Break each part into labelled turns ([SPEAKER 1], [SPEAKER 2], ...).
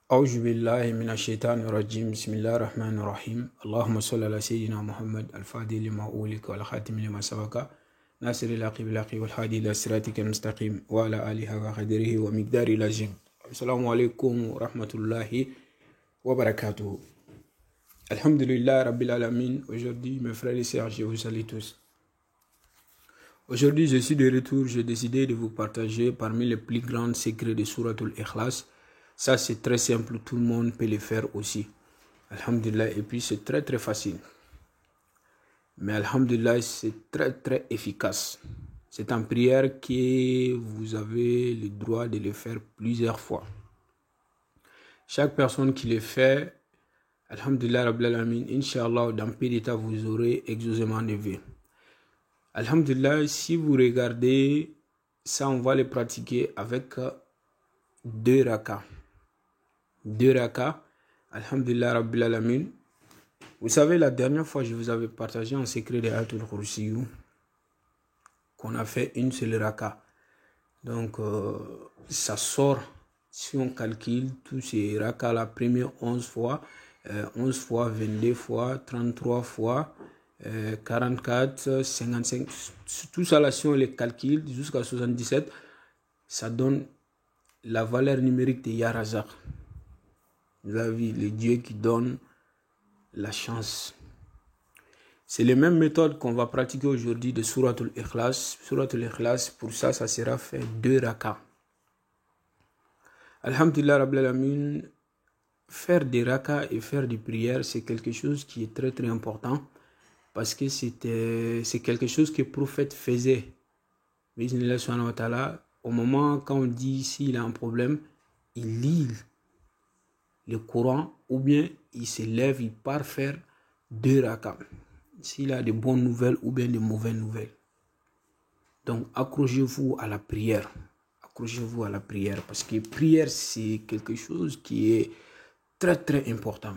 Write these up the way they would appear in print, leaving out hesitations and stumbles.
[SPEAKER 1] أعوذ بالله من الشيطان الرجيم بسم الله الرحمن الرحيم اللهم صل على سيدنا محمد الفاتح لما أولك والخاتم لما سبق ناصر الحق بالحق والهادي إلى صراطك المستقيم وعلى آله وقدره ومقداره العظيم. السلام عليكم ورحمة الله وبركاته. Alhamdulillah Rabbil Alamin. Aujourd'hui, mes frères et sœurs, je vous salue tous. Aujourd'hui, je suis de retour. J'ai décidé de vous partager parmi les plus grands secrets de Suratul Ikhlas. Ça, c'est très simple. Tout le monde peut le faire aussi. Alhamdulillah. Et puis, c'est très, très facile. Mais Alhamdulillah, c'est très, très efficace. C'est en prière que vous avez le droit de le faire plusieurs fois. Chaque personne qui le fait, Alhamdulillah Rabbil Alamin, Inch'Allah, dans peu d'état, vous aurez exaucement de vie. Alhamdulillah, si vous regardez, ça, on va le pratiquer avec 2 rakas. 2 rakas, Alhamdulillah Rabbil Alamin. Vous savez, la dernière fois, je vous avais partagé un secret de Ayatul Kursi qu'on a fait une seule raka. Donc, ça sort, si on calcule tous ces rakas, la première 11 fois, 11 fois, 22 fois, 33 fois, 44, 55, tout ça là, si on les calcule jusqu'à 77, ça donne la valeur numérique de Ya Razaq. Vous avez vu, le Dieu qui donne la chance. C'est les mêmes méthodes qu'on va pratiquer aujourd'hui de Suratul Ikhlas. Suratul Ikhlas, pour ça, ça sera fait 2 rakas. Alhamdulillah Rabbil Alamin. Faire des rakas et faire des prières, c'est quelque chose qui est très très important parce que c'est quelque chose que le prophète faisait. Au moment quand on dit s'il a un problème, il lit le Coran ou bien il se lève, il part faire 2 rakas. S'il a de bonnes nouvelles ou bien de mauvaises nouvelles. Donc accrochez-vous à la prière. Accrochez-vous à la prière parce que prière c'est quelque chose qui est très très important.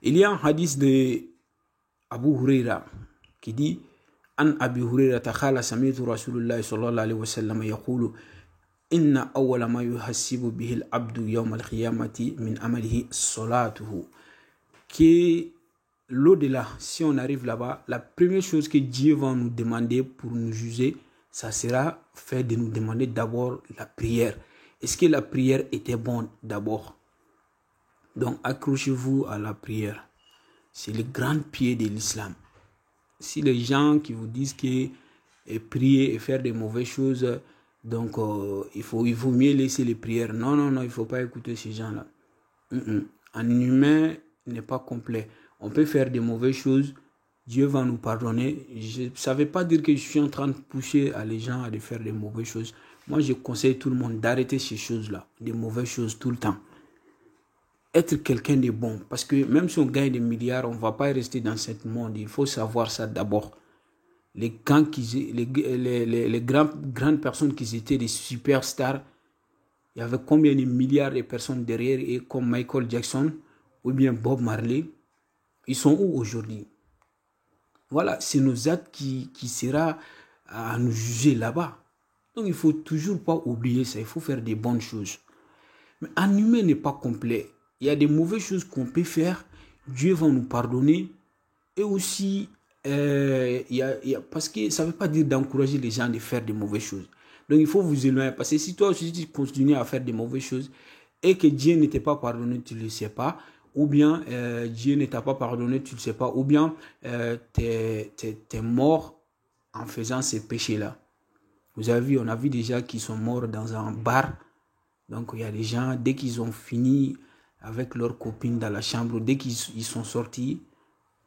[SPEAKER 1] Il y a un hadith de Abu Huraira qui dit An Abi Huraira takhala samitu Rasulullah sallallahu alayhi wa sallam yaqulu inna awwala ma yuhasibu bihi al-abdu yawm al-qiyamati min amalihi salatuhu. Que l'au-delà, si on arrive là-bas, la première chose que Dieu va nous demander pour nous juger, ça sera fait de nous demander d'abord la prière. Est-ce que la prière était bonne d'abord? Donc, accrochez-vous à la prière. C'est le grand pied de l'islam. Si les gens qui vous disent que prier et faire des mauvaises choses, donc il vaut mieux laisser les prières. Non, il ne faut pas écouter ces gens-là. Un humain n'est pas complet. On peut faire des mauvaises choses. Dieu va nous pardonner. Ça ne veut pas dire que je suis en train de pousser les gens à faire des mauvaises choses. Moi, je conseille tout le monde d'arrêter ces choses-là, des mauvaises choses tout le temps. Être quelqu'un de bon. Parce que même si on gagne des milliards, on ne va pas rester dans ce monde. Il faut savoir ça d'abord. Les grandes personnes qui étaient des superstars, il y avait combien de milliards de personnes derrière et comme Michael Jackson ou bien Bob Marley, ils sont où aujourd'hui? Voilà, c'est nos actes qui sera à nous juger là-bas. Donc il ne faut toujours pas oublier ça. Il faut faire des bonnes choses. Mais un humain n'est pas complet. Il y a des mauvaises choses qu'on peut faire, Dieu va nous pardonner. Et aussi, parce que ça ne veut pas dire d'encourager les gens de faire des mauvaises choses. Donc il faut vous éloigner. Parce que si toi aussi tu continues à faire des mauvaises choses et que Dieu ne t'a pas pardonné, tu ne le sais pas. Ou bien Dieu ne t'a pas pardonné, tu ne le sais pas. Ou bien tu es mort en faisant ces péchés-là. Vous avez vu, on a vu des gens qui sont morts dans un bar. Donc il y a des gens, dès qu'ils ont fini avec leurs copines dans la chambre, dès qu'ils sont sortis,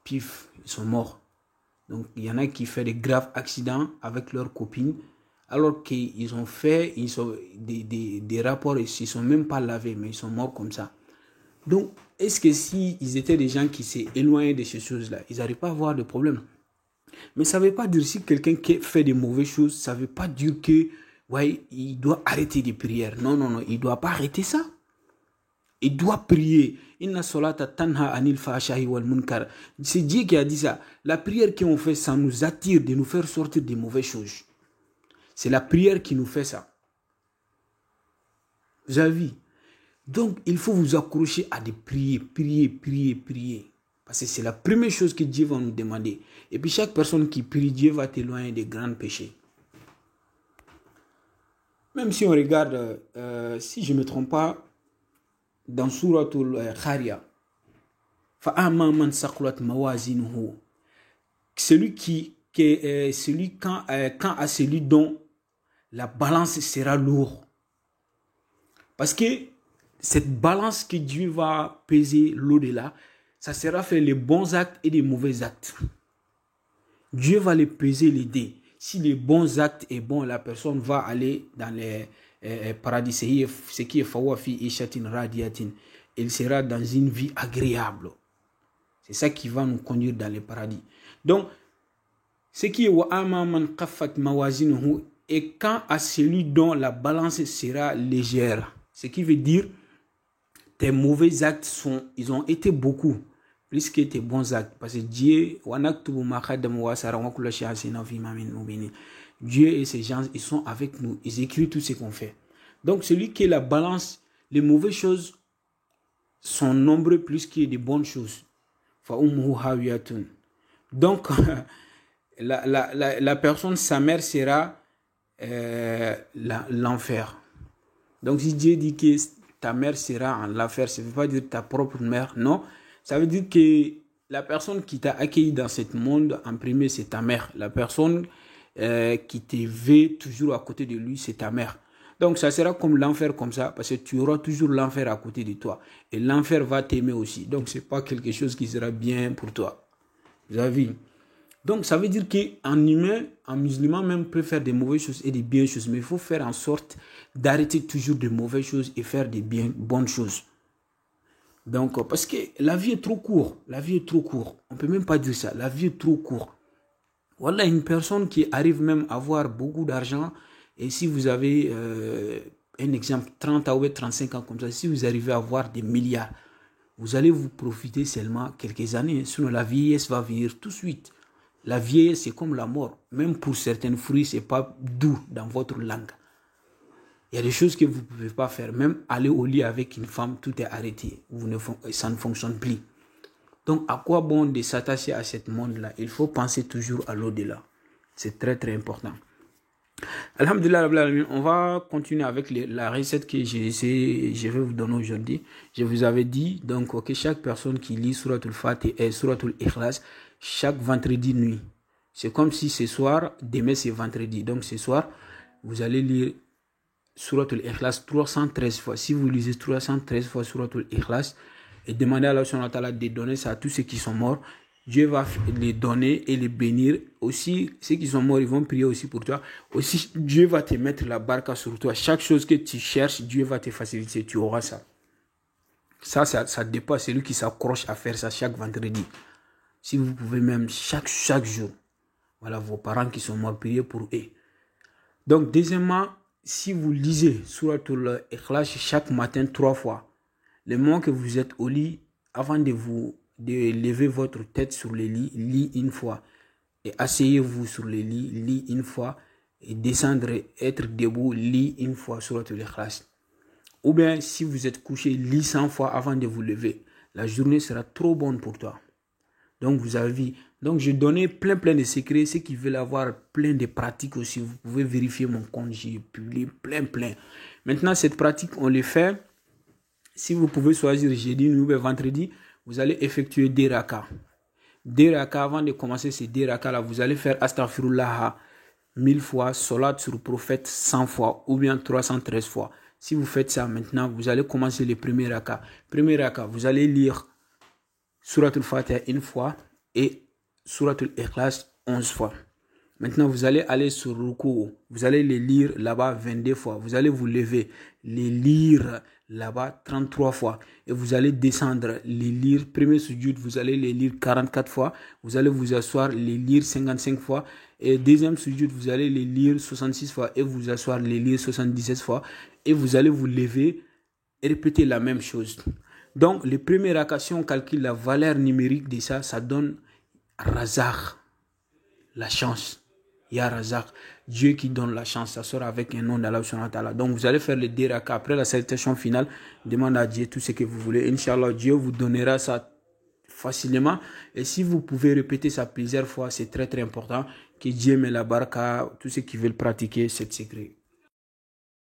[SPEAKER 1] pif, ils sont morts. Donc il y en a qui font des graves accidents avec leurs copines, alors qu'ils ont fait des rapports, ils ne se sont même pas lavés, mais ils sont morts comme ça. Donc, est-ce que s'ils étaient des gens qui s'est éloignés de ces choses-là, ils n'arrivent pas à avoir de problème? Mais ça ne veut pas dire si quelqu'un qui fait des mauvaises choses, ça ne veut pas dire que il doit arrêter les prières. Non, il ne doit pas arrêter ça. Il doit prier. Inna solata tanha anil fahshahi wal munkar. C'est Dieu qui a dit ça. La prière qu'on fait, ça nous attire de nous faire sortir des mauvaises choses. C'est la prière qui nous fait ça. Vous avez vu? Donc, il faut vous accrocher à des prier. Parce que c'est la première chose que Dieu va nous demander. Et puis, chaque personne qui prie, Dieu va t'éloigner des grands péchés. Même si on regarde, si je ne me trompe pas, dans Suratul Khariya, فَأَمَّا مَنْ ثَقُلَتْ مَوَازِينُهُ, quand à celui dont la balance sera lourde. Parce que cette balance que Dieu va peser l'au-delà, ça sera fait les bons actes et les mauvais actes. Dieu va les peser les dés. Si les bons actes est bon, la personne va aller dans les paradis. Ce qui est fawafi ishatin radiatin. Il sera dans une vie agréable. C'est ça qui va nous conduire dans les paradis. Donc, ce qui est wa'ama man qaffat mawazinuhu, et quand à celui dont la balance sera légère. Ce qui veut dire tes mauvais actes ils ont été beaucoup plus que tes bons actes. Parce que Dieu et ses gens, ils sont avec nous. Ils écrivent tout ce qu'on fait. Donc celui qui est la balance, les mauvaises choses sont nombreux plus que des bonnes choses. Donc la personne, sa mère sera l'enfer. Donc si Dieu dit que ta mère sera en l'enfer, ça ne veut pas dire ta propre mère, non. Ça veut dire que la personne qui t'a accueilli dans ce monde, en premier, c'est ta mère. La personne qui t'éveille toujours à côté de lui, c'est ta mère. Donc ça sera comme l'enfer comme ça, parce que tu auras toujours l'enfer à côté de toi. Et l'enfer va t'aimer aussi. Donc ce n'est pas quelque chose qui sera bien pour toi. Vous avez vu? Donc ça veut dire qu'en humain, en musulman même, peut faire des mauvaises choses et des bonnes choses. Mais il faut faire en sorte d'arrêter toujours des mauvaises choses et faire des bonnes choses. Donc, parce que la vie est trop courte. La vie est trop courte. On ne peut même pas dire ça. La vie est trop courte. Voilà une personne qui arrive même à avoir beaucoup d'argent. Et si vous avez un exemple, 30 ou 35 ans comme ça, si vous arrivez à avoir des milliards, vous allez vous profiter seulement quelques années. Sinon, la vieillesse va venir tout de suite. La vieillesse, c'est comme la mort. Même pour certains fruits, ce n'est pas doux dans votre langue. Il y a des choses que vous ne pouvez pas faire. Même aller au lit avec une femme, tout est arrêté. Ça ne fonctionne plus. Donc, à quoi bon de s'attacher à ce monde-là? Il faut penser toujours à l'au-delà. C'est très, très important. Alhamdulillah, on va continuer avec la recette que je vais vous donner aujourd'hui. Je vous avais dit donc que chaque personne qui lit Suratul Fatiha et Suratul Ikhlas chaque vendredi nuit. C'est comme si ce soir, demain c'est vendredi. Donc ce soir, vous allez lire Suratul Ikhlas 313 fois. Si vous lisez 313 fois Suratul Ikhlas et demandez à Allah subhanahu wa ta'ala de donner ça à tous ceux qui sont morts, Dieu va les donner et les bénir. Aussi, ceux qui sont morts, ils vont prier aussi pour toi. Aussi, Dieu va te mettre la barque sur toi. Chaque chose que tu cherches, Dieu va te faciliter. Tu auras ça. Ça dépend. C'est lui qui s'accroche à faire ça chaque vendredi. Si vous pouvez même chaque jour. Voilà, vos parents qui sont morts, priez pour eux. Donc, deuxièmement, si vous lisez Suratul Ikhlas chaque matin 3 fois, le moment que vous êtes au lit, avant de lever votre tête sur le lit, lis une fois. Et asseyez-vous sur le lit, lis une fois. Et descendre, être debout, lis une fois Suratul Ikhlas. Ou bien, si vous êtes couché, lis 100 fois avant de vous lever. La journée sera trop bonne pour toi. Donc, vous avez vu. Donc, je donnais plein de secrets. Ceux qui veulent avoir plein de pratiques aussi, vous pouvez vérifier mon compte. J'ai publié plein. Maintenant, cette pratique, on les fait. Si vous pouvez choisir jeudi, ou vendredi, vous allez effectuer des rakas. Des rakas, avant de commencer ces des rakas-là, vous allez faire Astaghfirullah 1000 fois, Salat sur le prophète 100 fois, ou bien 313 fois. Si vous faites ça maintenant, vous allez commencer les premiers rakas. Premier raka, vous allez lire Suratul Fatiha une fois et Suratul Ikhlas 11 fois. Maintenant, vous allez aller sur Ruku. Vous allez les lire là-bas 22 fois. Vous allez vous lever, les lire là-bas 33 fois. Et vous allez descendre, les lire. Premier sujoud, vous allez les lire 44 fois. Vous allez vous asseoir, les lire 55 fois. Et deuxième sujoud, vous allez les lire 66 fois. Et vous asseoir, les lire 77 fois. Et vous allez vous lever et répéter la même chose. Donc, les premières rakas, si on calcule la valeur numérique de ça, ça donne Razak, la chance. Ya Razak. Dieu qui donne la chance, ça sera avec un nom d'Allah subhanahu wa ta'ala. Donc vous allez faire le deux rakats. Après la salutation finale, demandez à Dieu tout ce que vous voulez. Inch'Allah, Dieu vous donnera ça facilement. Et si vous pouvez répéter ça plusieurs fois, c'est très très important. Que Dieu met la baraka, tous ceux qui veulent pratiquer cette secret.